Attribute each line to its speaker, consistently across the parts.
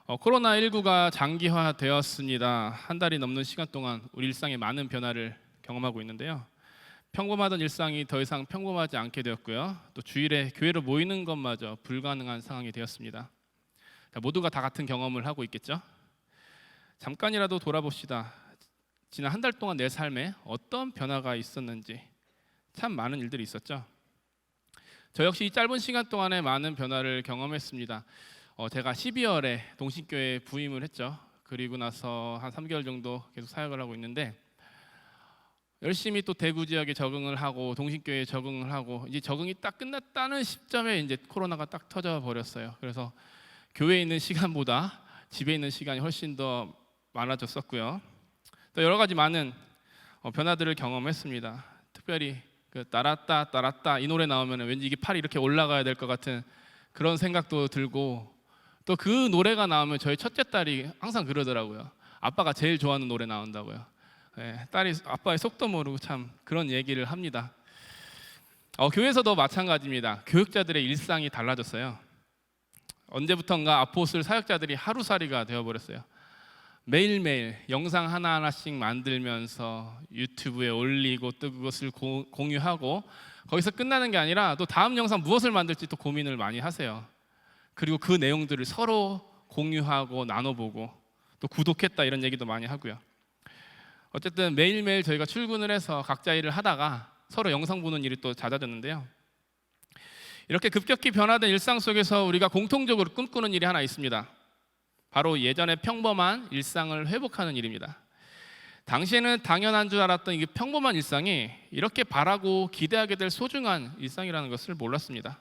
Speaker 1: 코로나19가 장기화되었습니다. 한 달이 넘는 시간 동안 우리 일상에 많은 변화를 경험하고 있는데요. 평범하던 일상이 더 이상 평범하지 않게 되었고요. 또 주일에 교회로 모이는 것마저 불가능한 상황이 되었습니다. 모두가 다 같은 경험을 하고 있겠죠. 잠깐이라도 돌아봅시다. 지난 한 달 동안 내 삶에 어떤 변화가 있었는지. 참 많은 일들이 있었죠. 저 역시 이 짧은 시간 동안에 많은 변화를 경험했습니다. 제가 12월에 동신교회에 부임을 했죠. 그리고 나서 한 3개월 정도 계속 사역을 하고 있는데, 열심히 또 대구 지역에 적응을 하고 동신교회에 적응을 하고, 이제 적응이 딱 끝났다는 시점에 이제 코로나가 딱 터져 버렸어요. 그래서 교회에 있는 시간보다 집에 있는 시간이 훨씬 더 많아졌었고요. 또 여러 가지 많은 변화들을 경험했습니다. 특별히 그 따랐다 따랐다 이 노래 나오면 왠지 이게 팔이 이렇게 올라가야 될 것 같은 그런 생각도 들고, 또 그 노래가 나오면 저희 첫째 딸이 항상 그러더라고요. 아빠가 제일 좋아하는 노래 나온다고요. 딸이 아빠의 속도 모르고 참 그런 얘기를 합니다. 교회에서도 마찬가지입니다. 교육자들의 일상이 달라졌어요. 언제부턴가 아포스톨 사역자들이 하루살이가 되어버렸어요. 매일매일 영상 하나하나씩 만들면서 유튜브에 올리고 또 그것을 공유하고, 거기서 끝나는 게 아니라 또 다음 영상 무엇을 만들지 또 고민을 많이 하세요. 그리고 그 내용들을 서로 공유하고 나눠보고, 또 구독했다 이런 얘기도 많이 하고요. 어쨌든 매일매일 저희가 출근을 해서 각자 일을 하다가 서로 영상 보는 일이 또 잦아졌는데요. 이렇게 급격히 변화된 일상 속에서 우리가 공통적으로 꿈꾸는 일이 하나 있습니다. 바로 예전의 평범한 일상을 회복하는 일입니다. 당시에는 당연한 줄 알았던 이 평범한 일상이 이렇게 바라고 기대하게 될 소중한 일상이라는 것을 몰랐습니다.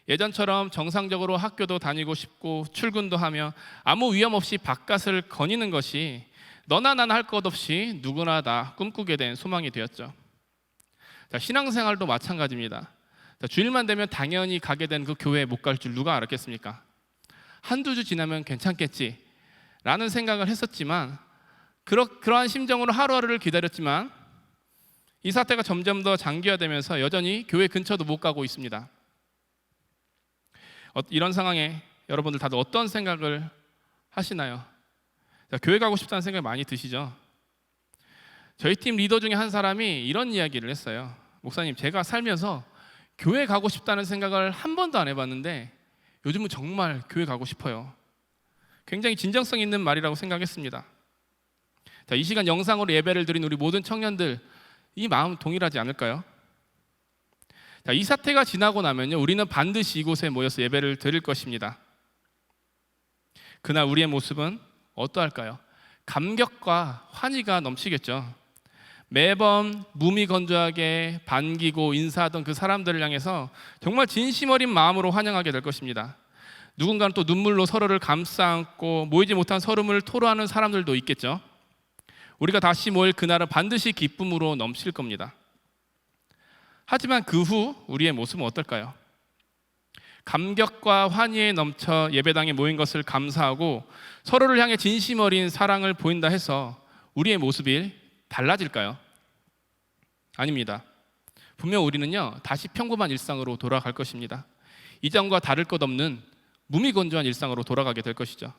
Speaker 1: 예전처럼 정상적으로 학교도 다니고 싶고 출근도 하며 아무 위험 없이 바깥을 거니는 것이 너나 나나 할 것 없이 누구나 다 꿈꾸게 된 소망이 되었죠. 신앙생활도 마찬가지입니다. 주일만 되면 당연히 가게 된 그 교회에 못 갈 줄 누가 알았겠습니까? 한두 주 지나면 괜찮겠지 라는 생각을 했었지만, 그러한 심정으로 하루하루를 기다렸지만 이 사태가 점점 더 장기화되면서 여전히 교회 근처도 못 가고 있습니다. 이런 상황에 여러분들 다들 어떤 생각을 하시나요? 교회 가고 싶다는 생각이 많이 드시죠? 저희 팀 리더 중에 한 사람이 이런 이야기를 했어요. 목사님, 제가 살면서 교회 가고 싶다는 생각을 한 번도 안 해봤는데 요즘은 정말 교회 가고 싶어요. 굉장히 진정성 있는 말이라고 생각했습니다. 이 시간 영상으로 예배를 드린 우리 모든 청년들, 이 마음 동일하지 않을까요? 이 사태가 지나고 나면요, 우리는 반드시 이곳에 모여서 예배를 드릴 것입니다. 그날 우리의 모습은 어떠할까요? 감격과 환희가 넘치겠죠. 매번 무미건조하게 반기고 인사하던 그 사람들을 향해서 정말 진심 어린 마음으로 환영하게 될 것입니다. 누군가는 또 눈물로 서로를 감싸 안고 모이지 못한 서름을 토로하는 사람들도 있겠죠. 우리가 다시 모일 그날은 반드시 기쁨으로 넘칠 겁니다. 하지만 그 후 우리의 모습은 어떨까요? 감격과 환희에 넘쳐 예배당에 모인 것을 감사하고 서로를 향해 진심 어린 사랑을 보인다 해서 우리의 모습이 달라질까요? 아닙니다. 분명 우리는요, 다시 평범한 일상으로 돌아갈 것입니다. 이전과 다를 것 없는 무미건조한 일상으로 돌아가게 될 것이죠.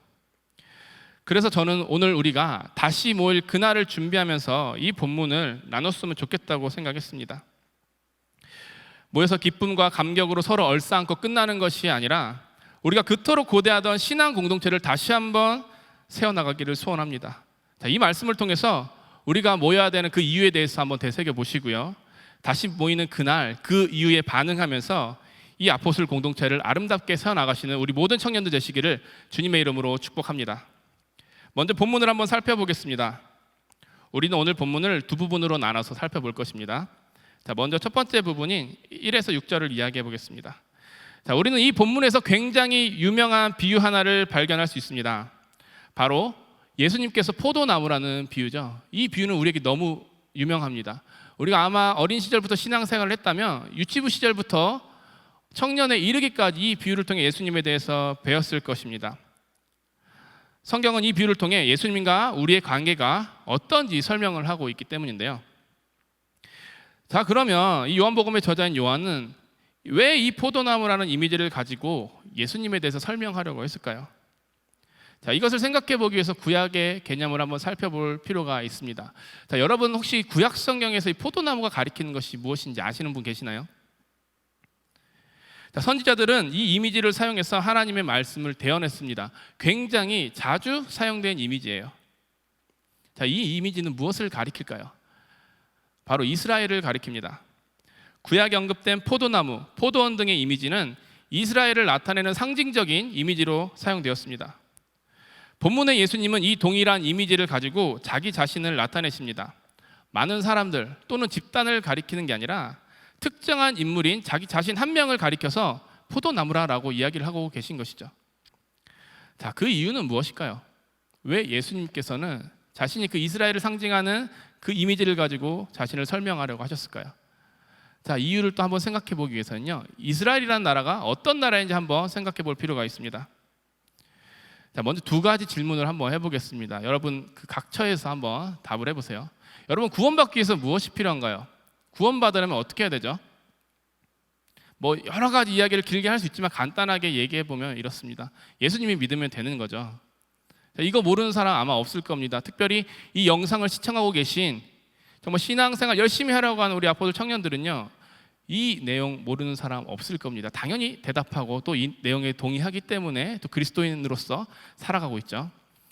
Speaker 1: 그래서 저는 오늘 우리가 다시 모일 그날을 준비하면서 이 본문을 나눴으면 좋겠다고 생각했습니다. 모여서 기쁨과 감격으로 서로 얼싸안고 끝나는 것이 아니라 우리가 그토록 고대하던 신앙 공동체를 다시 한번 세워나가기를 소원합니다. 이 말씀을 통해서 우리가 모여야 되는 그 이유에 대해서 한번 되새겨 보시고요, 다시 모이는 그날 그 이유에 반응하면서 이 아포스톨 공동체를 아름답게 세워나가시는 우리 모든 청년들 되시기를 주님의 이름으로 축복합니다. 먼저 본문을 한번 살펴보겠습니다. 우리는 오늘 본문을 두 부분으로 나눠서 살펴볼 것입니다. 먼저 첫 번째 부분인 1에서 6절을 이야기해 보겠습니다. 우리는 이 본문에서 굉장히 유명한 비유 하나를 발견할 수 있습니다. 바로 예수님께서 포도나무라는 비유죠. 이 비유는 우리에게 너무 유명합니다. 우리가 아마 어린 시절부터 신앙생활을 했다면 유치부 시절부터 청년에 이르기까지 이 비유를 통해 예수님에 대해서 배웠을 것입니다. 성경은 이 비유를 통해 예수님과 우리의 관계가 어떤지 설명을 하고 있기 때문인데요. 자, 그러면 이 요한복음의 저자인 요한은 왜 이 포도나무라는 이미지를 가지고 예수님에 대해서 설명하려고 했을까요? 자, 이것을 생각해 보기 위해서 구약의 개념을 한번 살펴볼 필요가 있습니다. 자, 여러분 혹시 구약 성경에서 이 포도나무가 가리키는 것이 무엇인지 아시는 분 계시나요? 자, 선지자들은 이 이미지를 사용해서 하나님의 말씀을 대언했습니다. 굉장히 자주 사용된 이미지예요. 자, 이 이미지는 무엇을 가리킬까요? 바로 이스라엘을 가리킵니다. 구약에 언급된 포도나무, 포도원 등의 이미지는 이스라엘을 나타내는 상징적인 이미지로 사용되었습니다. 본문의 예수님은 이 동일한 이미지를 가지고 자기 자신을 나타내십니다. 많은 사람들 또는 집단을 가리키는 게 아니라 특정한 인물인 자기 자신 한 명을 가리켜서 포도나무라라고 이야기를 하고 계신 것이죠. 자, 그 이유는 무엇일까요? 왜 예수님께서는 자신이 그 이스라엘을 상징하는 그 이미지를 가지고 자신을 설명하려고 하셨을까요? 자, 이유를 또 한번 생각해 보기 위해서는요, 이스라엘이라는 나라가 어떤 나라인지 한번 생각해 볼 필요가 있습니다. 자, 먼저 두 가지 질문을 한번 해보겠습니다. 여러분 그 각처에서 한번 답을 해보세요. 여러분, 구원받기 위해서 무엇이 필요한가요? 구원받으려면 어떻게 해야 되죠? 뭐 여러 가지 이야기를 길게 할 수 있지만 간단하게 얘기해 보면 이렇습니다. 예수님이 믿으면 되는 거죠. 자, 이거 모르는 사람 아마 없을 겁니다. 특별히 이 영상을 시청하고 계신 정말 신앙생활 열심히 하려고 하는 우리 아포들 청년들은요, 이 내용 모르는 사람 없을 겁니다. 당연히 대답하고 또 이 내용에 동의하기 때문에 또 그리스도인으로서 살아가고 있죠.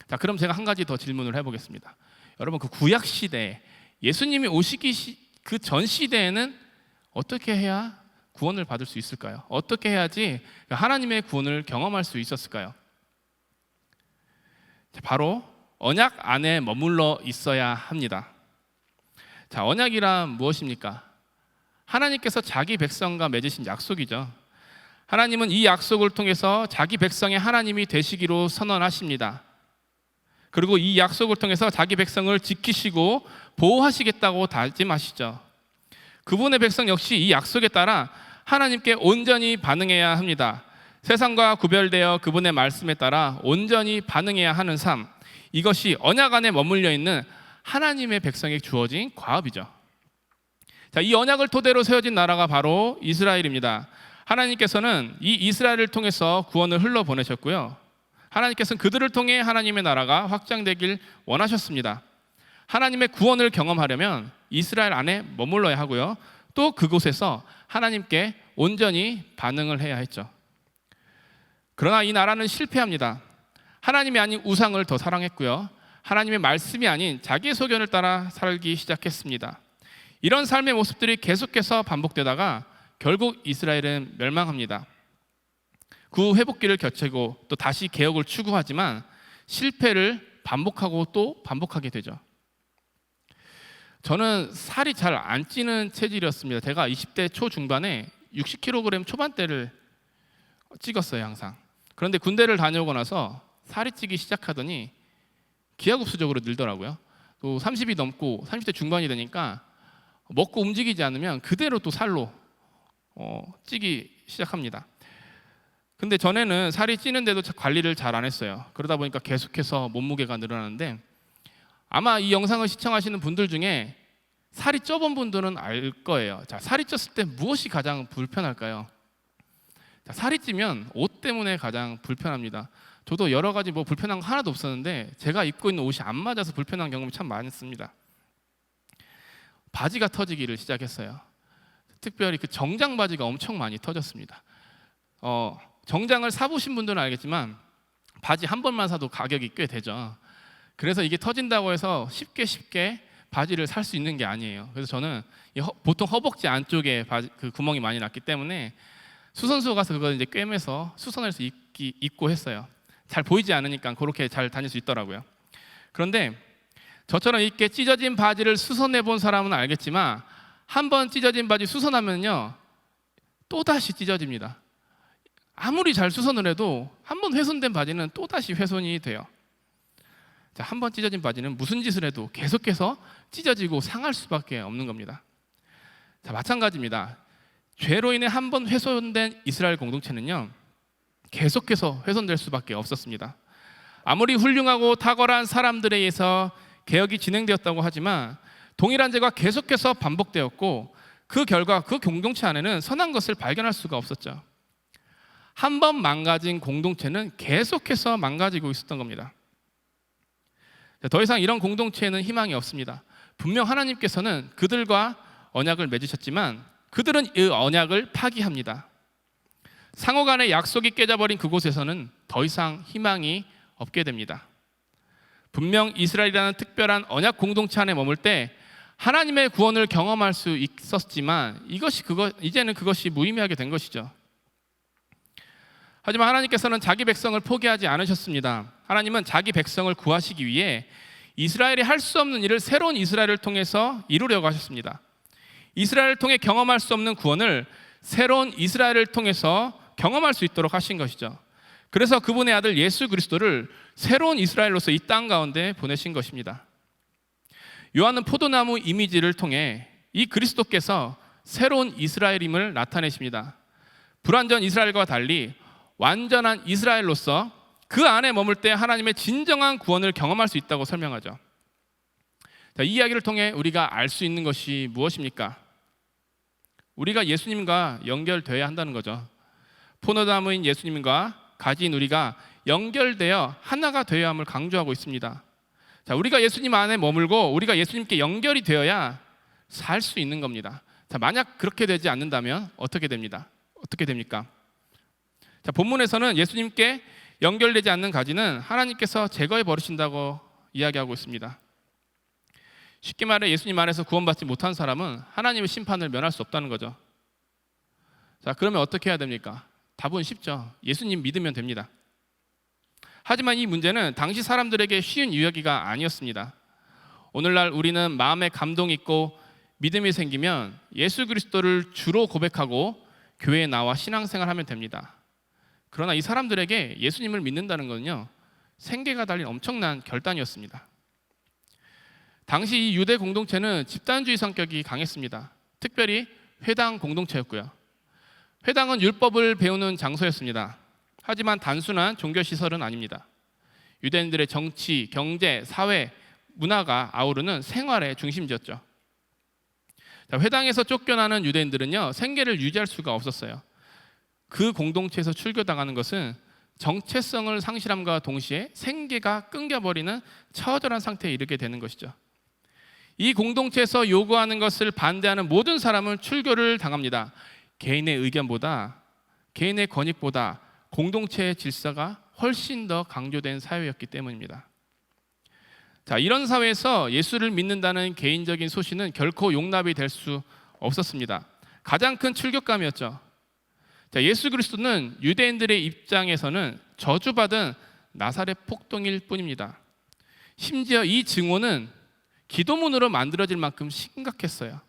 Speaker 1: 자, 그럼 제가 한 가지 더 질문을 해보겠습니다. 여러분, 그 구약 시대에 예수님이 오시기 그 전 시대에는 어떻게 해야 구원을 받을 수 있을까요? 어떻게 해야지 하나님의 구원을 경험할 수 있었을까요? 바로 언약 안에 머물러 있어야 합니다. 자, 언약이란 무엇입니까? 하나님께서 자기 백성과 맺으신 약속이죠. 하나님은 이 약속을 통해서 자기 백성의 하나님이 되시기로 선언하십니다. 그리고 이 약속을 통해서 자기 백성을 지키시고 보호하시겠다고 다짐하시죠. 그분의 백성 역시 이 약속에 따라 하나님께 온전히 반응해야 합니다. 세상과 구별되어 그분의 말씀에 따라 온전히 반응해야 하는 삶, 이것이 언약 안에 머물러 있는 하나님의 백성에게 주어진 과업이죠. 자, 이 언약을 토대로 세워진 나라가 바로 이스라엘입니다. 하나님께서는 이 이스라엘을 통해서 구원을 흘러보내셨고요, 하나님께서는 그들을 통해 하나님의 나라가 확장되길 원하셨습니다. 하나님의 구원을 경험하려면 이스라엘 안에 머물러야 하고요, 또 그곳에서 하나님께 온전히 반응을 해야 했죠. 그러나 이 나라는 실패합니다. 하나님이 아닌 우상을 더 사랑했고요, 하나님의 말씀이 아닌 자기의 소견을 따라 살기 시작했습니다. 이런 삶의 모습들이 계속해서 반복되다가 결국 이스라엘은 멸망합니다. 그 회복기를 거치고 또 다시 개혁을 추구하지만 실패를 반복하고 또 반복하게 되죠. 저는 살이 잘 안 찌는 체질이었습니다. 제가 20대 초중반에 60kg 초반대를 찍었어요, 항상. 그런데 군대를 다녀오고 나서 살이 찌기 시작하더니 기하급수적으로 늘더라고요. 또 30이 넘고 30대 중반이 되니까 먹고 움직이지 않으면 그대로 또 살로 찌기 시작합니다. 근데 전에는 살이 찌는데도 관리를 잘 안 했어요. 그러다 보니까 계속해서 몸무게가 늘어나는데, 아마 이 영상을 시청하시는 분들 중에 살이 쪄본 분들은 알 거예요. 자, 살이 쪘을 때 무엇이 가장 불편할까요? 자, 살이 찌면 옷 때문에 가장 불편합니다. 저도 여러 가지 불편한 거 하나도 없었는데 제가 입고 있는 옷이 안 맞아서 불편한 경험이 참 많습니다. 바지가 터지기를 시작했어요. 특별히 그 정장 바지가 엄청 많이 터졌습니다. 정장을 사보신 분들은 알겠지만 바지 한 번만 사도 가격이 꽤 되죠. 그래서 이게 터진다고 해서 쉽게 바지를 살 수 있는 게 아니에요. 그래서 저는 보통 허벅지 안쪽에 그 구멍이 많이 났기 때문에 수선소 가서 그걸 이제 꿰매서 수선해서 입고 했어요. 잘 보이지 않으니까 그렇게 잘 다닐 수 있더라고요. 그런데 저처럼 이렇게 찢어진 바지를 수선해 본 사람은 알겠지만 한 번 찢어진 바지 수선하면요 또다시 찢어집니다. 아무리 잘 수선을 해도 한 번 훼손된 바지는 또다시 훼손이 돼요. 자, 한 번 찢어진 바지는 무슨 짓을 해도 계속해서 찢어지고 상할 수밖에 없는 겁니다. 자, 마찬가지입니다. 죄로 인해 한 번 훼손된 이스라엘 공동체는요 계속해서 훼손될 수밖에 없었습니다. 아무리 훌륭하고 탁월한 사람들에 의해서 개혁이 진행되었다고 하지만 동일한 죄가 계속해서 반복되었고 그 결과 그 공동체 안에는 선한 것을 발견할 수가 없었죠. 한 번 망가진 공동체는 계속해서 망가지고 있었던 겁니다. 더 이상 이런 공동체에는 희망이 없습니다. 분명 하나님께서는 그들과 언약을 맺으셨지만 그들은 이 언약을 파기합니다. 상호 간의 약속이 깨져버린 그곳에서는 더 이상 희망이 없게 됩니다. 분명 이스라엘이라는 특별한 언약 공동체 안에 머물 때 하나님의 구원을 경험할 수 있었지만 이제는 그것이 무의미하게 된 것이죠. 하지만 하나님께서는 자기 백성을 포기하지 않으셨습니다. 하나님은 자기 백성을 구하시기 위해 이스라엘이 할 수 없는 일을 새로운 이스라엘을 통해서 이루려고 하셨습니다. 이스라엘을 통해 경험할 수 없는 구원을 새로운 이스라엘을 통해서 경험할 수 있도록 하신 것이죠. 그래서 그분의 아들 예수 그리스도를 새로운 이스라엘로서 이 땅 가운데 보내신 것입니다. 요한은 포도나무 이미지를 통해 이 그리스도께서 새로운 이스라엘임을 나타내십니다. 불완전 이스라엘과 달리 완전한 이스라엘로서 그 안에 머물 때 하나님의 진정한 구원을 경험할 수 있다고 설명하죠. 자, 이 이야기를 통해 우리가 알 수 있는 것이 무엇입니까? 우리가 예수님과 연결되어야 한다는 거죠. 포도나무인 예수님과 가지인 우리가 연결되어 하나가 되어야 함을 강조하고 있습니다. 자, 우리가 예수님 안에 머물고 우리가 예수님께 연결이 되어야 살 수 있는 겁니다. 자, 만약 그렇게 되지 않는다면 어떻게 됩니까? 자, 본문에서는 예수님께 연결되지 않는 가지는 하나님께서 제거해 버리신다고 이야기하고 있습니다. 쉽게 말해 예수님 안에서 구원받지 못한 사람은 하나님의 심판을 면할 수 없다는 거죠. 자, 그러면 어떻게 해야 됩니까? 답은 쉽죠. 예수님 믿으면 됩니다. 하지만 이 문제는 당시 사람들에게 쉬운 이야기가 아니었습니다. 오늘날 우리는 마음에 감동이 있고 믿음이 생기면 예수 그리스도를 주로 고백하고 교회에 나와 신앙생활하면 됩니다. 그러나 이 사람들에게 예수님을 믿는다는 것은요, 생계가 달린 엄청난 결단이었습니다. 당시 이 유대 공동체는 집단주의 성격이 강했습니다. 특별히 회당 공동체였고요. 회당은 율법을 배우는 장소였습니다. 하지만 단순한 종교시설은 아닙니다. 유대인들의 정치, 경제, 사회, 문화가 아우르는 생활의 중심지였죠. 자, 회당에서 쫓겨나는 유대인들은요, 생계를 유지할 수가 없었어요. 그 공동체에서 출교당하는 것은 정체성을 상실함과 동시에 생계가 끊겨버리는 처절한 상태에 이르게 되는 것이죠. 이 공동체에서 요구하는 것을 반대하는 모든 사람은 출교를 당합니다. 개인의 의견보다, 개인의 권익보다 공동체의 질서가 훨씬 더 강조된 사회였기 때문입니다. 자, 이런 사회에서 예수를 믿는다는 개인적인 소신은 결코 용납이 될 수 없었습니다. 가장 큰 출교감이었죠. 자, 예수 그리스도는 유대인들의 입장에서는 저주받은 나사렛 폭동일 뿐입니다. 심지어 이 증오는 기도문으로 만들어질 만큼 심각했어요.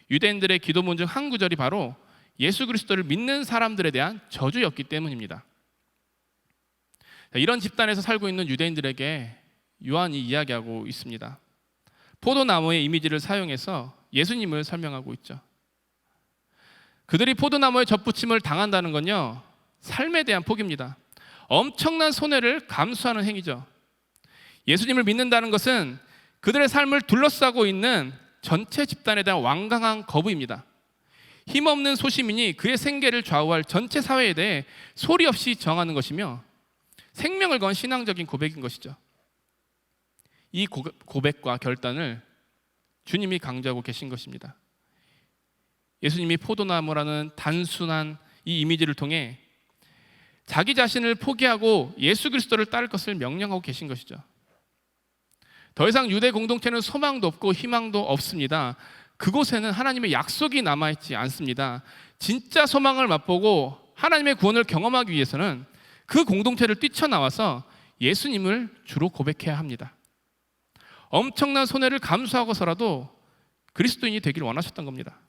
Speaker 1: 유대인들의 기도문 중 한 구절이 바로 예수 그리스도를 믿는 사람들에 대한 저주였기 때문입니다. 자, 이런 집단에서 살고 있는 유대인들에게 요한이 이야기하고 있습니다. 포도나무의 이미지를 사용해서 예수님을 설명하고 있죠. 그들이 포도나무에 접붙임을 당한다는 건요, 삶에 대한 포기입니다. 엄청난 손해를 감수하는 행위죠. 예수님을 믿는다는 것은 그들의 삶을 둘러싸고 있는 전체 집단에 대한 완강한 거부입니다. 힘없는 소시민이 그의 생계를 좌우할 전체 사회에 대해 소리 없이 정하는 것이며 생명을 건 신앙적인 고백인 것이죠. 이 고백과 결단을 주님이 강조하고 계신 것입니다. 예수님이 포도나무라는 단순한 이 이미지를 통해 자기 자신을 포기하고 예수 그리스도를 따를 것을 명령하고 계신 것이죠. 더 이상 유대 공동체는 소망도 없고 희망도 없습니다. 그곳에는 하나님의 약속이 남아있지 않습니다. 진짜 소망을 맛보고 하나님의 구원을 경험하기 위해서는 그 공동체를 뛰쳐나와서 예수님을 주로 고백해야 합니다. 엄청난 손해를 감수하고서라도 그리스도인이 되기를 원하셨던 겁니다.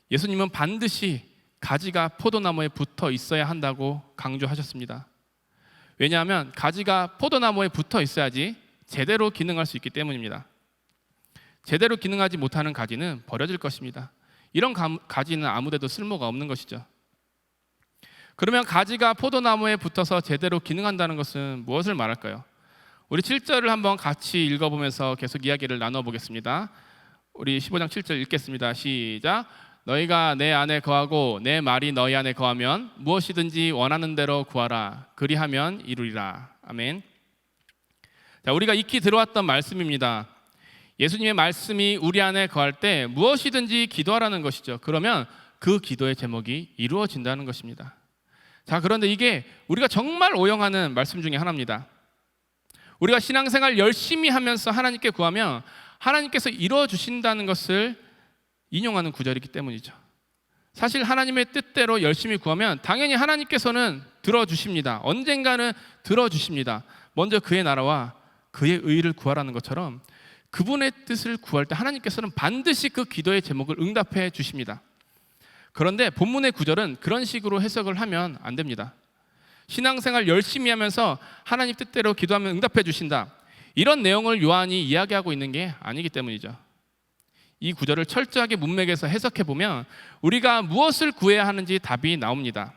Speaker 1: 예수님은 반드시 가지가 포도나무에 붙어 있어야 한다고 강조하셨습니다. 왜냐하면 가지가 포도나무에 붙어 있어야지 제대로 기능할 수 있기 때문입니다. 제대로 기능하지 못하는 가지는 버려질 것입니다. 이런 가지는 아무데도 쓸모가 없는 것이죠. 그러면 가지가 포도나무에 붙어서 제대로 기능한다는 것은 무엇을 말할까요? 우리 7절을 한번 같이 읽어보면서 계속 이야기를 나눠보겠습니다. 우리 15장 7절 읽겠습니다. 시작. 너희가 내 안에 거하고 내 말이 너희 안에 거하면 무엇이든지 원하는 대로 구하라. 그리하면 이루리라. 아멘. 자, 우리가 익히 들어왔던 말씀입니다. 예수님의 말씀이 우리 안에 거할 때 무엇이든지 기도하라는 것이죠. 그러면 그 기도의 제목이 이루어진다는 것입니다. 자, 그런데 이게 우리가 정말 오용하는 말씀 중에 하나입니다. 우리가 신앙생활 열심히 하면서 하나님께 구하면 하나님께서 이루어 주신다는 것을 인용하는 구절이기 때문이죠. 사실 하나님의 뜻대로 열심히 구하면 당연히 하나님께서는 들어주십니다. 언젠가는 들어주십니다. 먼저 그의 나라와 그의 의를 구하라는 것처럼 그분의 뜻을 구할 때 하나님께서는 반드시 그 기도의 제목을 응답해 주십니다. 그런데 본문의 구절은 그런 식으로 해석을 하면 안 됩니다. 신앙생활 열심히 하면서 하나님 뜻대로 기도하면 응답해 주신다, 이런 내용을 요한이 이야기하고 있는 게 아니기 때문이죠. 이 구절을 철저하게 문맥에서 해석해 보면 우리가 무엇을 구해야 하는지 답이 나옵니다.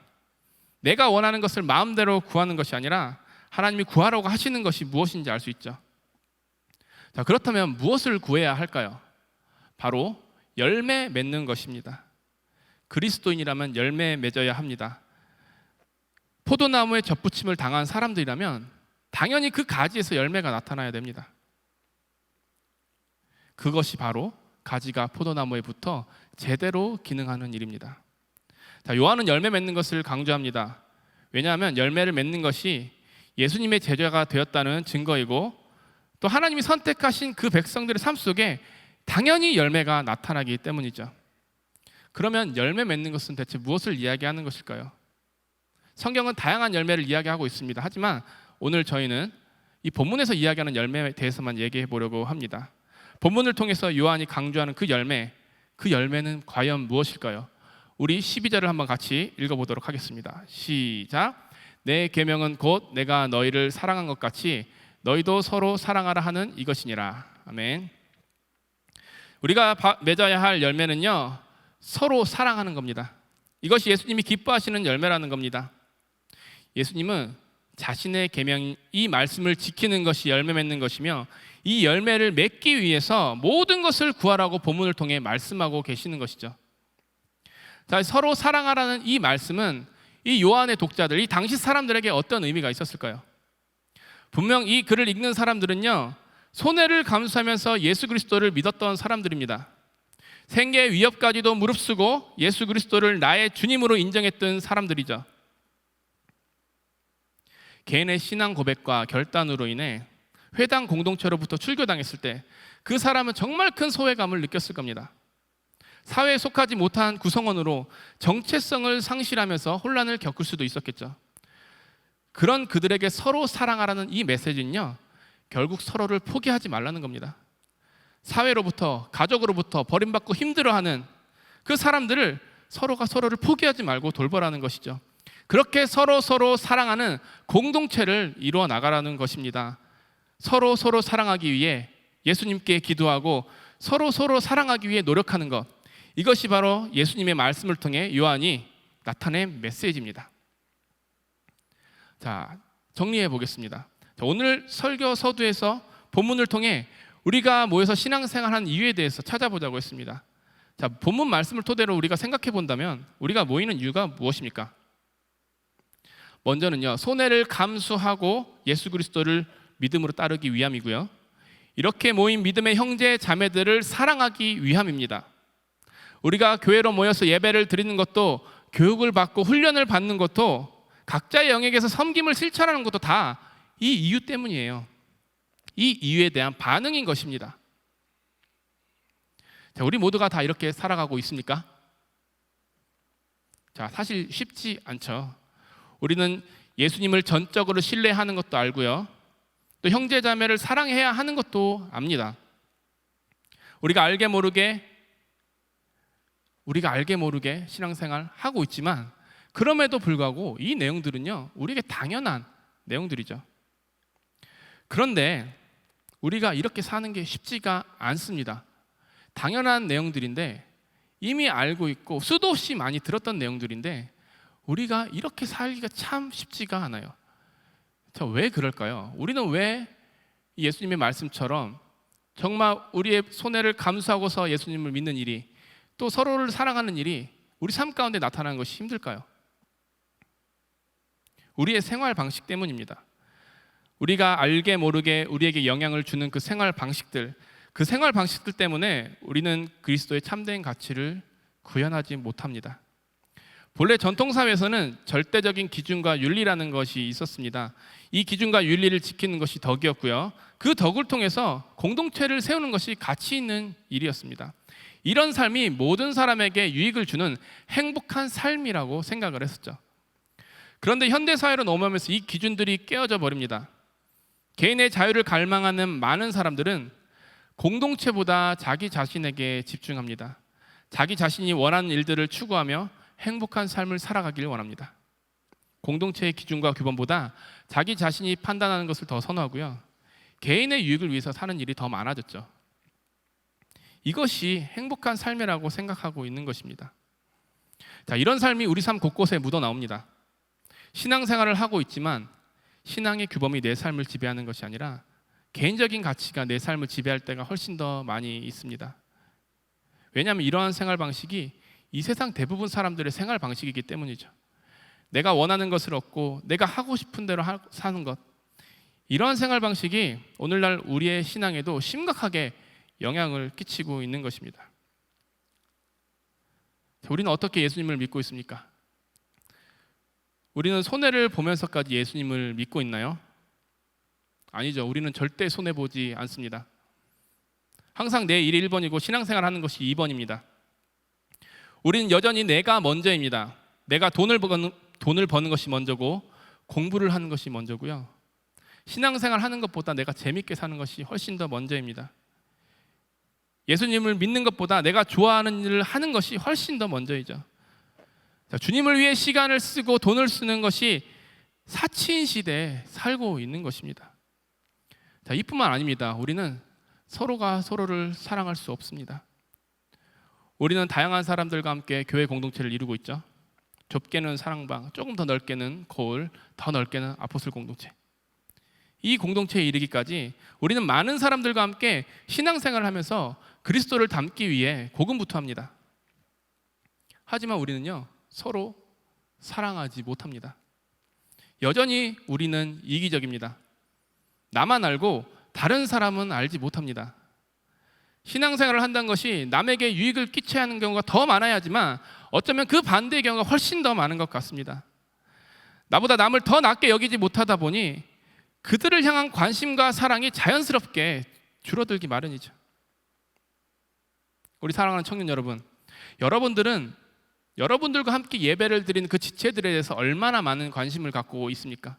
Speaker 1: 내가 원하는 것을 마음대로 구하는 것이 아니라 하나님이 구하라고 하시는 것이 무엇인지 알 수 있죠. 자, 그렇다면 무엇을 구해야 할까요? 바로 열매 맺는 것입니다. 그리스도인이라면 열매 맺어야 합니다. 포도나무에 접붙임을 당한 사람들이라면 당연히 그 가지에서 열매가 나타나야 됩니다. 그것이 바로 가지가 포도나무에 붙어 제대로 기능하는 일입니다. 자, 요한은 열매 맺는 것을 강조합니다. 왜냐하면 열매를 맺는 것이 예수님의 제자가 되었다는 증거이고 또 하나님이 선택하신 그 백성들의 삶 속에 당연히 열매가 나타나기 때문이죠. 그러면 열매 맺는 것은 대체 무엇을 이야기하는 것일까요? 성경은 다양한 열매를 이야기하고 있습니다. 하지만 오늘 저희는 이 본문에서 이야기하는 열매에 대해서만 얘기해 보려고 합니다. 본문을 통해서 요한이 강조하는 그 열매는 과연 무엇일까요? 우리 12절을 한번 같이 읽어보도록 하겠습니다. 시작. 내 계명은 곧 내가 너희를 사랑한 것 같이 너희도 서로 사랑하라 하는 이것이니라. 아멘. 우리가 맺어야 할 열매는요, 서로 사랑하는 겁니다. 이것이 예수님이 기뻐하시는 열매라는 겁니다. 예수님은 자신의 계명, 이 말씀을 지키는 것이 열매 맺는 것이며 이 열매를 맺기 위해서 모든 것을 구하라고 본문을 통해 말씀하고 계시는 것이죠. 자, 서로 사랑하라는 이 말씀은 이 요한의 독자들, 이 당시 사람들에게 어떤 의미가 있었을까요? 분명 이 글을 읽는 사람들은요, 손해를 감수하면서 예수 그리스도를 믿었던 사람들입니다. 생계의 위협까지도 무릅쓰고 예수 그리스도를 나의 주님으로 인정했던 사람들이죠. 개인의 신앙 고백과 결단으로 인해 회당 공동체로부터 출교당했을 때 그 사람은 정말 큰 소외감을 느꼈을 겁니다. 사회에 속하지 못한 구성원으로 정체성을 상실하면서 혼란을 겪을 수도 있었겠죠. 그런 그들에게 서로 사랑하라는 이 메시지는요, 결국 서로를 포기하지 말라는 겁니다. 사회로부터, 가족으로부터 버림받고 힘들어하는 그 사람들을 서로가 서로를 포기하지 말고 돌보라는 것이죠. 그렇게 서로 사랑하는 공동체를 이루어 나가라는 것입니다. 서로 사랑하기 위해 예수님께 기도하고 서로 사랑하기 위해 노력하는 것, 이것이 바로 예수님의 말씀을 통해 요한이 나타낸 메시지입니다. 자, 정리해 보겠습니다. 자, 오늘 설교 서두에서 본문을 통해 우리가 모여서 신앙생활한 이유에 대해서 찾아보자고 했습니다. 자, 본문 말씀을 토대로 우리가 생각해 본다면 우리가 모이는 이유가 무엇입니까? 먼저는요, 손해를 감수하고 예수 그리스도를 믿음으로 따르기 위함이고요, 이렇게 모인 믿음의 형제 자매들을 사랑하기 위함입니다. 우리가 교회로 모여서 예배를 드리는 것도, 교육을 받고 훈련을 받는 것도, 각자의 영역에서 섬김을 실천하는 것도 다 이 이유 때문이에요. 이 이유에 대한 반응인 것입니다. 자, 우리 모두가 다 이렇게 살아가고 있습니까? 자, 사실 쉽지 않죠. 우리는 예수님을 전적으로 신뢰하는 것도 알고요, 또 형제 자매를 사랑해야 하는 것도 압니다. 우리가 알게 모르게 신앙생활 하고 있지만 그럼에도 불구하고 이 내용들은요, 우리에게 당연한 내용들이죠. 그런데 우리가 이렇게 사는 게 쉽지가 않습니다. 당연한 내용들인데, 이미 알고 있고 수도 없이 많이 들었던 내용들인데 우리가 이렇게 살기가 참 쉽지가 않아요. 자, 왜 그럴까요? 우리는 왜 예수님의 말씀처럼 정말 우리의 손해를 감수하고서 예수님을 믿는 일이, 또 서로를 사랑하는 일이 우리 삶 가운데 나타나는 것이 힘들까요? 우리의 생활 방식 때문입니다. 우리가 알게 모르게 우리에게 영향을 주는 그 생활 방식들 때문에 우리는 그리스도의 참된 가치를 구현하지 못합니다. 본래 전통사회에서는 절대적인 기준과 윤리라는 것이 있었습니다. 이 기준과 윤리를 지키는 것이 덕이었고요. 그 덕을 통해서 공동체를 세우는 것이 가치 있는 일이었습니다. 이런 삶이 모든 사람에게 유익을 주는 행복한 삶이라고 생각을 했었죠. 그런데 현대사회로 넘어오면서 이 기준들이 깨어져 버립니다. 개인의 자유를 갈망하는 많은 사람들은 공동체보다 자기 자신에게 집중합니다. 자기 자신이 원하는 일들을 추구하며 행복한 삶을 살아가길 원합니다. 공동체의 기준과 규범보다 자기 자신이 판단하는 것을 더 선호하고요. 개인의 유익을 위해서 사는 일이 더 많아졌죠. 이것이 행복한 삶이라고 생각하고 있는 것입니다. 자, 이런 삶이 우리 삶 곳곳에 묻어 나옵니다. 신앙생활을 하고 있지만 신앙의 규범이 내 삶을 지배하는 것이 아니라 개인적인 가치가 내 삶을 지배할 때가 훨씬 더 많이 있습니다. 왜냐하면 이러한 생활 방식이 이 세상 대부분 사람들의 생활 방식이기 때문이죠. 내가 원하는 것을 얻고 내가 하고 싶은 대로 사는 것, 이러한 생활 방식이 오늘날 우리의 신앙에도 심각하게 영향을 끼치고 있는 것입니다. 우리는 어떻게 예수님을 믿고 있습니까? 우리는 손해를 보면서까지 예수님을 믿고 있나요? 아니죠. 우리는 절대 손해보지 않습니다. 항상 내 일이 1번이고 신앙생활 하는 것이 2번입니다. 우리는 여전히 내가 먼저입니다. 내가 돈을 버는 것이 먼저고 공부를 하는 것이 먼저고요. 신앙생활 하는 것보다 내가 재밌게 사는 것이 훨씬 더 먼저입니다. 예수님을 믿는 것보다 내가 좋아하는 일을 하는 것이 훨씬 더 먼저이죠. 자, 주님을 위해 시간을 쓰고 돈을 쓰는 것이 사치인 시대에 살고 있는 것입니다. 자, 이뿐만 아닙니다. 우리는 서로가 서로를 사랑할 수 없습니다. 우리는 다양한 사람들과 함께 교회 공동체를 이루고 있죠. 좁게는 사랑방, 조금 더 넓게는 거울, 더 넓게는 아포스톨 공동체. 이 공동체에 이르기까지 우리는 많은 사람들과 함께 신앙생활을 하면서 그리스도를 닮기 위해 고군분투합니다. 하지만 우리는요, 서로 사랑하지 못합니다. 여전히 우리는 이기적입니다. 나만 알고 다른 사람은 알지 못합니다. 신앙생활을 한다는 것이 남에게 유익을 끼쳐야 하는 경우가 더 많아야 하지만 어쩌면 그 반대의 경우가 훨씬 더 많은 것 같습니다. 나보다 남을 더 낮게 여기지 못하다 보니 그들을 향한 관심과 사랑이 자연스럽게 줄어들기 마련이죠. 우리 사랑하는 청년 여러분, 여러분들과 함께 예배를 드리는 그 지체들에 대해서 얼마나 많은 관심을 갖고 있습니까?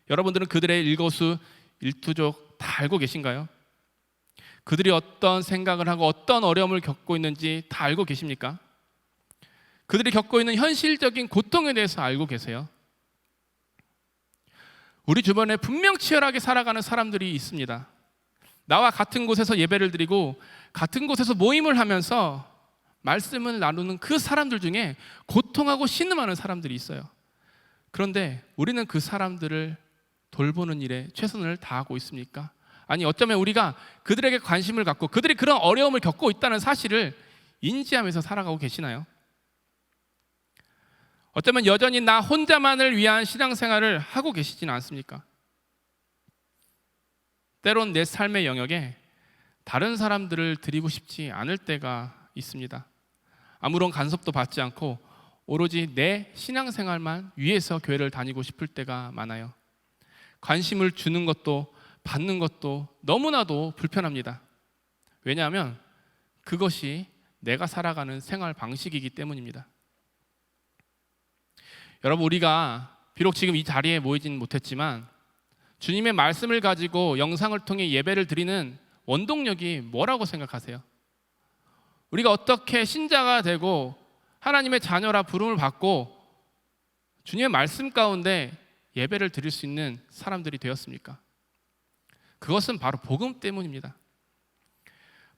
Speaker 1: 여러분들은 그들의 일거수일투족 다 알고 계신가요? 그들이 어떤 생각을 하고 어떤 어려움을 겪고 있는지 다 알고 계십니까? 그들이 겪고 있는 현실적인 고통에 대해서 알고 계세요? 우리 주변에 분명 치열하게 살아가는 사람들이 있습니다. 나와 같은 곳에서 예배를 드리고 같은 곳에서 모임을 하면서 말씀을 나누는 그 사람들 중에 고통하고 신음하는 사람들이 있어요. 그런데 우리는 그 사람들을 돌보는 일에 최선을 다하고 있습니까? 아니, 어쩌면 우리가 그들에게 관심을 갖고 그들이 그런 어려움을 겪고 있다는 사실을 인지하면서 살아가고 계시나요? 어쩌면 여전히 나 혼자만을 위한 신앙생활을 하고 계시지는 않습니까? 때론 내 삶의 영역에 다른 사람들을 드리고 싶지 않을 때가 있습니다. 아무런 간섭도 받지 않고 오로지 내 신앙생활만 위해서 교회를 다니고 싶을 때가 많아요. 관심을 주는 것도 받는 것도 너무나도 불편합니다. 왜냐하면 그것이 내가 살아가는 생활 방식이기 때문입니다. 여러분, 우리가 비록 지금 이 자리에 모이진 못했지만 주님의 말씀을 가지고 영상을 통해 예배를 드리는 원동력이 뭐라고 생각하세요? 우리가 어떻게 신자가 되고 하나님의 자녀라 부름을 받고 주님의 말씀 가운데 예배를 드릴 수 있는 사람들이 되었습니까? 그것은 바로 복음 때문입니다.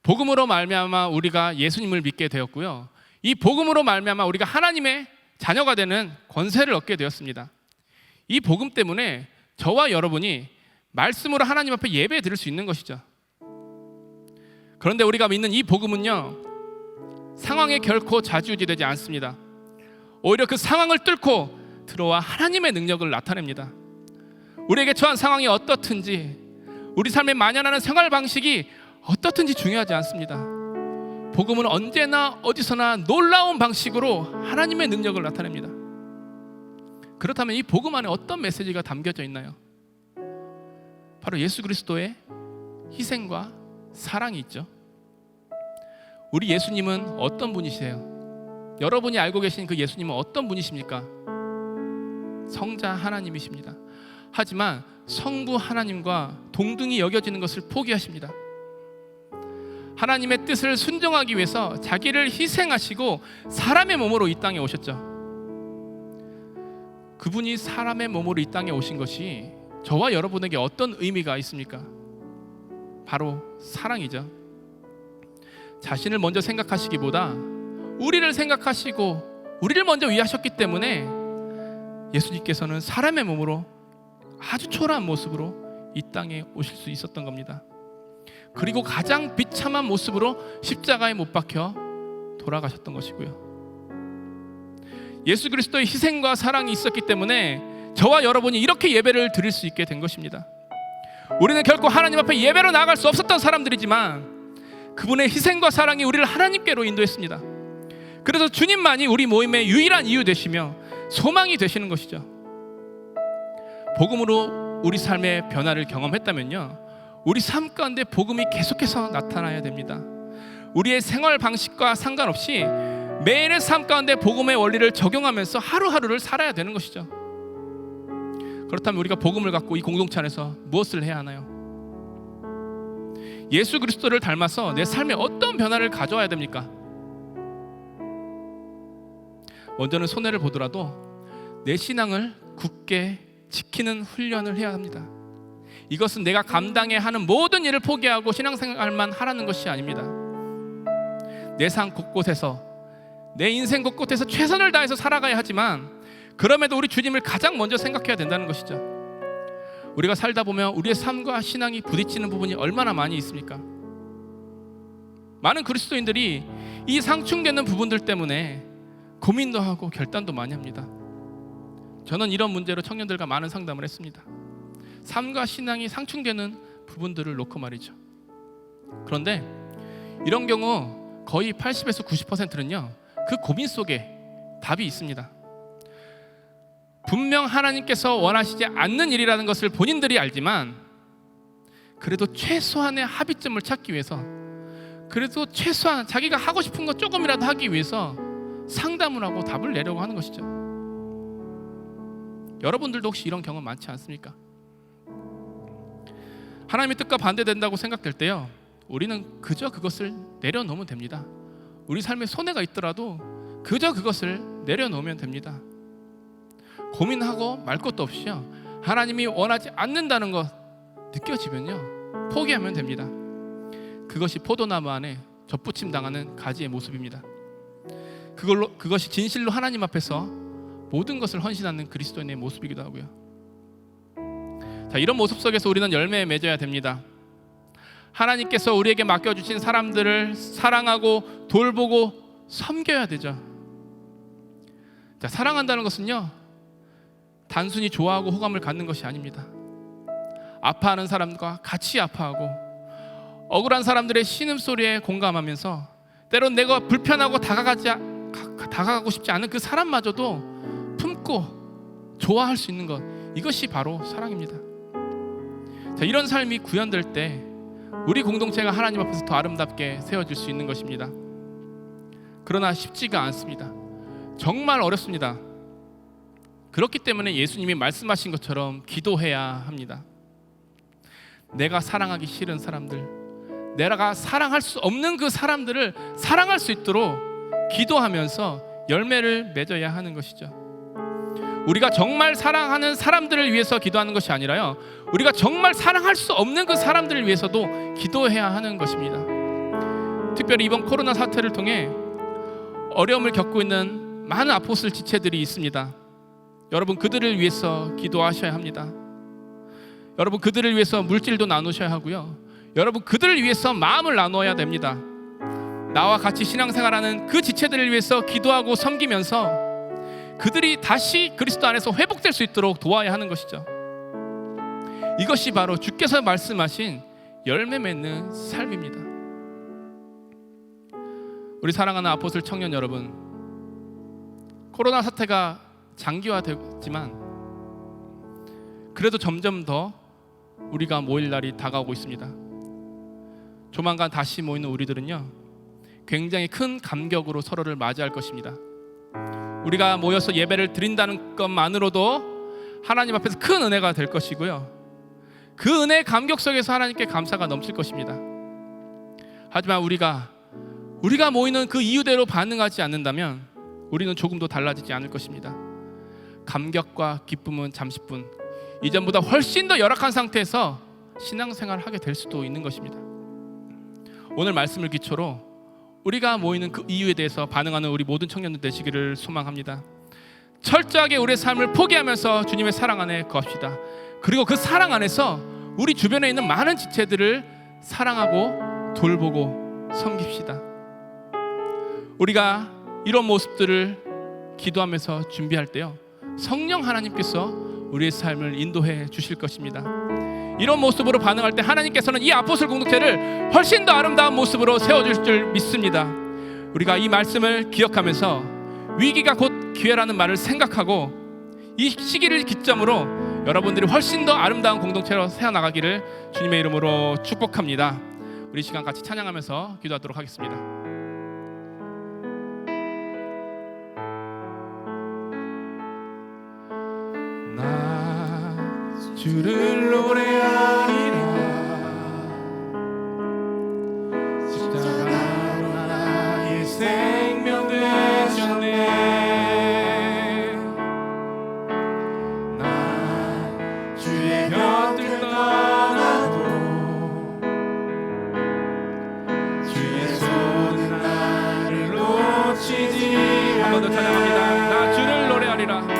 Speaker 1: 복음으로 말미암아 우리가 예수님을 믿게 되었고요. 이 복음으로 말미암아 우리가 하나님의 자녀가 되는 권세를 얻게 되었습니다. 이 복음 때문에 저와 여러분이 말씀으로 하나님 앞에 예배 드릴 수 있는 것이죠. 그런데 우리가 믿는 이 복음은요, 상황에 결코 좌지우지되지 않습니다. 오히려 그 상황을 뚫고 들어와 하나님의 능력을 나타냅니다. 우리에게 처한 상황이 어떻든지, 우리 삶에 만연하는 생활 방식이 어떻든지 중요하지 않습니다. 복음은 언제나 어디서나 놀라운 방식으로 하나님의 능력을 나타냅니다. 그렇다면 이 복음 안에 어떤 메시지가 담겨져 있나요? 바로 예수 그리스도의 희생과 사랑이 있죠. 우리 예수님은 어떤 분이세요? 여러분이 알고 계신 그 예수님은 어떤 분이십니까? 성자 하나님이십니다. 하지만 성부 하나님과 동등히 여겨지는 것을 포기하십니다. 하나님의 뜻을 순종하기 위해서 자기를 희생하시고 사람의 몸으로 이 땅에 오셨죠. 그분이 사람의 몸으로 이 땅에 오신 것이 저와 여러분에게 어떤 의미가 있습니까? 바로 사랑이죠. 자신을 먼저 생각하시기보다 우리를 생각하시고 우리를 먼저 위하셨기 때문에 예수님께서는 사람의 몸으로 아주 초라한 모습으로 이 땅에 오실 수 있었던 겁니다. 그리고 가장 비참한 모습으로 십자가에 못 박혀 돌아가셨던 것이고요. 예수 그리스도의 희생과 사랑이 있었기 때문에 저와 여러분이 이렇게 예배를 드릴 수 있게 된 것입니다. 우리는 결코 하나님 앞에 예배로 나아갈 수 없었던 사람들이지만 그분의 희생과 사랑이 우리를 하나님께로 인도했습니다. 그래서 주님만이 우리 모임의 유일한 이유 되시며 소망이 되시는 것이죠. 복음으로 우리 삶의 변화를 경험했다면요, 우리 삶 가운데 복음이 계속해서 나타나야 됩니다. 우리의 생활 방식과 상관없이 매일의 삶 가운데 복음의 원리를 적용하면서 하루하루를 살아야 되는 것이죠. 그렇다면 우리가 복음을 갖고 이 공동체 안에서 무엇을 해야 하나요? 예수 그리스도를 닮아서 내 삶에 어떤 변화를 가져와야 됩니까? 먼저는 손해를 보더라도 내 신앙을 굳게 지키는 훈련을 해야 합니다. 이것은 내가 감당해야 하는 모든 일을 포기하고 신앙생활만 하라는 것이 아닙니다. 내 삶 곳곳에서, 내 인생 곳곳에서 최선을 다해서 살아가야 하지만 그럼에도 우리 주님을 가장 먼저 생각해야 된다는 것이죠. 우리가 살다 보면 우리의 삶과 신앙이 부딪히는 부분이 얼마나 많이 있습니까? 많은 그리스도인들이 이 상충되는 부분들 때문에 고민도 하고 결단도 많이 합니다. 저는 이런 문제로 청년들과 많은 상담을 했습니다. 삶과 신앙이 상충되는 부분들을 놓고 말이죠. 그런데 이런 경우 거의 80에서 90%는요, 그 고민 속에 답이 있습니다. 분명 하나님께서 원하시지 않는 일이라는 것을 본인들이 알지만 그래도 최소한의 합의점을 찾기 위해서, 그래도 최소한 자기가 하고 싶은 것 조금이라도 하기 위해서 상담을 하고 답을 내려고 하는 것이죠. 여러분들도 혹시 이런 경험 많지 않습니까? 하나님의 뜻과 반대된다고 생각될 때요, 우리는 그저 그것을 내려놓으면 됩니다. 우리 삶에 손해가 있더라도 그저 그것을 내려놓으면 됩니다. 고민하고 말 것도 없이요, 하나님이 원하지 않는다는 것 느껴지면요, 포기하면 됩니다. 그것이 포도나무 안에 접붙임 당하는 가지의 모습입니다. 그것이 진실로 하나님 앞에서 모든 것을 헌신하는 그리스도인의 모습이기도 하고요. 자, 이런 모습 속에서 우리는 열매에 맺어야 됩니다. 하나님께서 우리에게 맡겨주신 사람들을 사랑하고 돌보고 섬겨야 되죠. 자, 사랑한다는 것은요, 단순히 좋아하고 호감을 갖는 것이 아닙니다. 아파하는 사람과 같이 아파하고 억울한 사람들의 신음소리에 공감하면서 때론 내가 불편하고 다가가고 싶지 않은 그 사람마저도 품고 좋아할 수 있는 것, 이것이 바로 사랑입니다. 자, 이런 삶이 구현될 때 우리 공동체가 하나님 앞에서 더 아름답게 세워질 수 있는 것입니다. 그러나 쉽지가 않습니다. 정말 어렵습니다. 그렇기 때문에 예수님이 말씀하신 것처럼 기도해야 합니다. 내가 사랑하기 싫은 사람들, 내가 사랑할 수 없는 그 사람들을 사랑할 수 있도록 기도하면서 열매를 맺어야 하는 것이죠. 우리가 정말 사랑하는 사람들을 위해서 기도하는 것이 아니라요, 우리가 정말 사랑할 수 없는 그 사람들을 위해서도 기도해야 하는 것입니다. 특별히 이번 코로나 사태를 통해 어려움을 겪고 있는 많은 아포스톨 지체들이 있습니다. 여러분, 그들을 위해서 기도하셔야 합니다. 여러분, 그들을 위해서 물질도 나누셔야 하고요, 여러분, 그들을 위해서 마음을 나누어야 됩니다. 나와 같이 신앙생활하는 그 지체들을 위해서 기도하고 섬기면서 그들이 다시 그리스도 안에서 회복될 수 있도록 도와야 하는 것이죠. 이것이 바로 주께서 말씀하신 열매 맺는 삶입니다. 우리 사랑하는 아포스톨 청년 여러분, 코로나 사태가 장기화됐지만 그래도 점점 더 우리가 모일 날이 다가오고 있습니다. 조만간 다시 모이는 우리들은요, 굉장히 큰 감격으로 서로를 맞이할 것입니다. 우리가 모여서 예배를 드린다는 것만으로도 하나님 앞에서 큰 은혜가 될 것이고요, 그 은혜의 감격 속에서 하나님께 감사가 넘칠 것입니다. 하지만 우리가 모이는 그 이유대로 반응하지 않는다면 우리는 조금도 달라지지 않을 것입니다. 감격과 기쁨은 잠시뿐, 이전보다 훨씬 더 열악한 상태에서 신앙생활을 하게 될 수도 있는 것입니다. 오늘 말씀을 기초로 우리가 모이는 그 이유에 대해서 반응하는 우리 모든 청년들 되시기를 소망합니다. 철저하게 우리의 삶을 포기하면서 주님의 사랑 안에 거합시다. 그리고 그 사랑 안에서 우리 주변에 있는 많은 지체들을 사랑하고 돌보고 섬깁시다. 우리가 이런 모습들을 기도하면서 준비할 때요, 성령 하나님께서 우리의 삶을 인도해 주실 것입니다. 이런 모습으로 반응할 때 하나님께서는 이 아포스톨 공동체를 훨씬 더 아름다운 모습으로 세워줄 줄 믿습니다. 우리가 이 말씀을 기억하면서 위기가 곧 기회라는 말을 생각하고 이 시기를 기점으로 여러분들이 훨씬 더 아름다운 공동체로 세워나가기를 주님의 이름으로 축복합니다. 우리 시간 같이 찬양하면서 기도하도록 하겠습니다. 나 주를 노래하리라. 십자가로 나의 생명 되셨네. 나 주의 곁을 떠나도 주의 손은 나를 놓치지. 한 번 더 찬양합니다. 나 주를 노래하리라.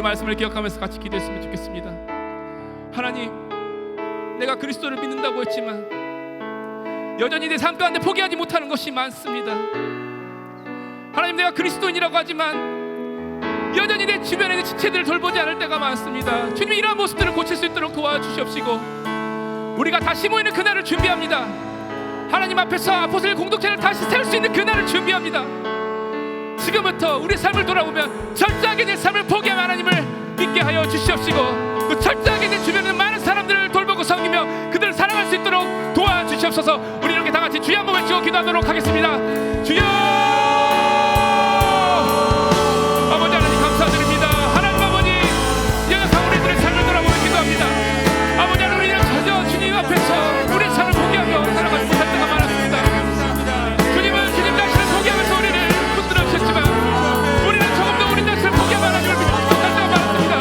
Speaker 1: 말씀을 기억하면서 같이 기도했으면 좋겠습니다. 하나님, 내가 그리스도를 믿는다고 했지만 여전히 내 삶 가운데 포기하지 못하는 것이 많습니다. 하나님, 내가 그리스도인이라고 하지만 여전히 내 주변에 있는 지체들을 돌보지 않을 때가 많습니다. 주님, 이러한 모습들을 고칠 수 있도록 도와주시옵시고 우리가 다시 모이는 그날을 준비합니다. 하나님 앞에서 아포스톨 공동체를 다시 세울 수 있는 그날을 준비합니다. 지금부터 우리 삶을 돌아보면 철저하게 내 삶을 포기하며 하나님을 믿게 하여 주시옵시고 그 철저하게 내 주변에 많은 사람들을 돌보고 섬기며 그들을 사랑할 수 있도록 도와주시옵소서. 우리 이렇게 다 같이 주여 한번 외치고 기도하도록 하겠습니다. 주여! 아버지 하나님 감사드립니다. 하나님 아버지, 이 영상 우리들의 삶을 돌아보며 기도합니다. 아버지 하나님, 우리는 전혀 주님 앞에서 우리 삶을 포기하며 살아가지 못할 때가 많았습니다. 주님은 주님 자신을 포기하면서 우리를 붙들어 주셨지만 우리는 조금 더 우리 자신을 포기하며 하나님을 믿을 때가 많았습니다.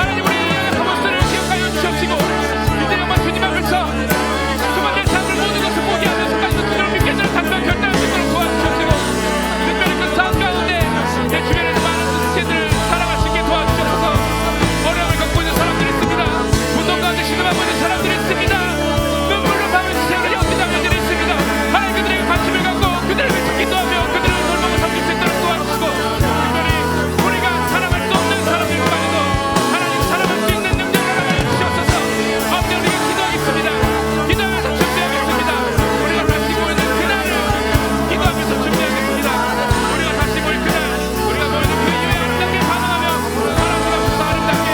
Speaker 1: 하나님, 우리의 잘못들을 기억하여 주시옵시고 이제 정말 주님 앞에서 정말 내 삶을 모든 것을 포기하면서까지도 주님을 믿게 되는 당장 결단할 수 있도록 도와주시옵시고, 특별히 그 삶 가운데 내 주변에 많은 지체들을 살아갈 수 있게 도와주셔서 어려움을 겪고 있는 사람들이 있습니다. 분노 가운데 신음하고 있는 사람들이 있습니다. 눈물로 밤을 지새우는 영적 자녀들이 있습니다. 하나님, 그들에게 관심을 갖고 그들을 위해 기도하며 그들을 돌보고 섬길 수 있도록 도와주시고, 특별히 우리가 사랑할 수 없는 사람들과도 하나님 사랑할 수 있는 능력을 하나님 주시옵소서. 아버지, 우리가 기도하겠습니다. 기도하면서 준비하겠습니다. 우리가 다시 모이는 그날을 기도하면서 준비하겠습니다. 우리가 다시 모일 그날, 우리가 모이는 그 이후에 아름답게 반응하며 하나님 앞에서 아름답게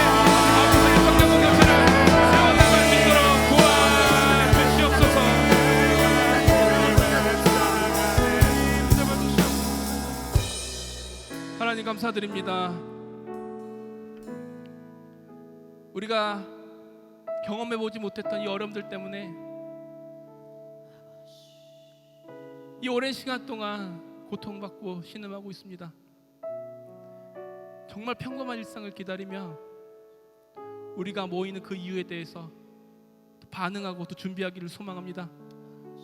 Speaker 1: 아버지의 성경 공동체를 세워나갈 수 있도록 도와주시옵소서. 하나님 감사드립니다. 우리가 경험해보지 못했던 이 어려움들 때문에 이 오랜 시간 동안 고통받고 신음하고 있습니다. 정말 평범한 일상을 기다리며 우리가 모이는 그 이유에 대해서 또 반응하고 또 준비하기를 소망합니다.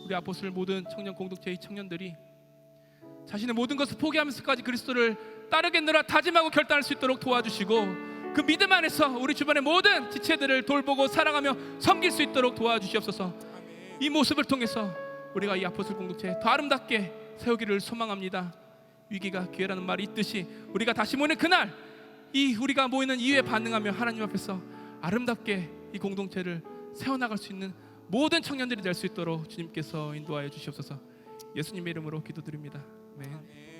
Speaker 1: 우리 아포스톨 모든 청년 공동체의 청년들이 자신의 모든 것을 포기하면서까지 그리스도를 따르겠노라 다짐하고 결단할 수 있도록 도와주시고, 그 믿음 안에서 우리 주변의 모든 지체들을 돌보고 사랑하며 섬길 수 있도록 도와주시옵소서. 이 모습을 통해서 우리가 이 아포스톨 공동체 더 아름답게 세우기를 소망합니다. 위기가 기회라는 말이 있듯이 우리가 다시 모이는 그날, 이 우리가 모이는 이유에 반응하며 하나님 앞에서 아름답게 이 공동체를 세워나갈 수 있는 모든 청년들이 될 수 있도록 주님께서 인도하여 주시옵소서. 예수님의 이름으로 기도드립니다. 아멘.